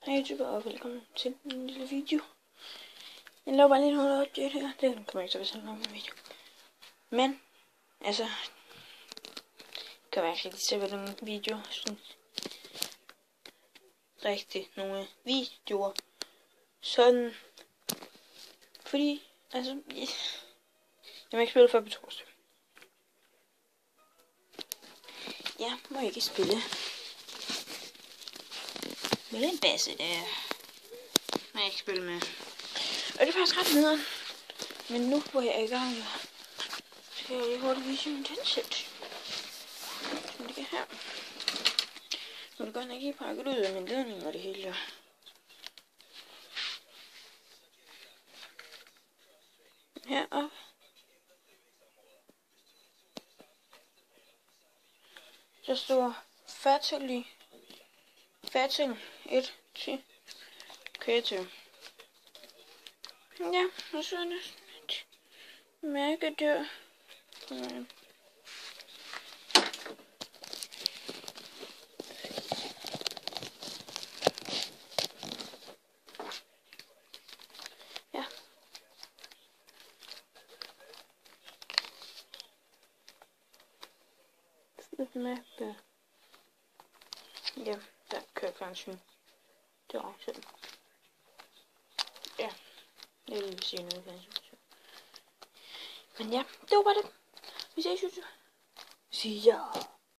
Hej YouTube og velkommen til en lille video. Jeg laver bare lige en hurtig update her. Det kommer ikke til at være sådan en video. Men, altså, kan være ikke rigtig se, hvad nogle videoer, sådan rigtig nogle videoer. Sådan, fordi, altså, jeg må ikke spille før på torsdag. Jeg må ikke spille. Med den basse der. Må jeg ikke spille med. Og det er faktisk ret nederen. Men nu hvor jeg er i gang, skal jeg lige hurtigt vise min tændsæt. Som det her. Nu er det godt nok ikke pakket ud af min ledning og det hele. Herop. Der står Fatal 1 til kreativ. Ja, og så er der et mærke der. Ja. Lidt mærke der. Ja, der kører fjernsyn. Det var sådan. Ja, jeg vil sige noget fjernsyn. Men ja, det var bare det. Vi ses, YouTube. See ya.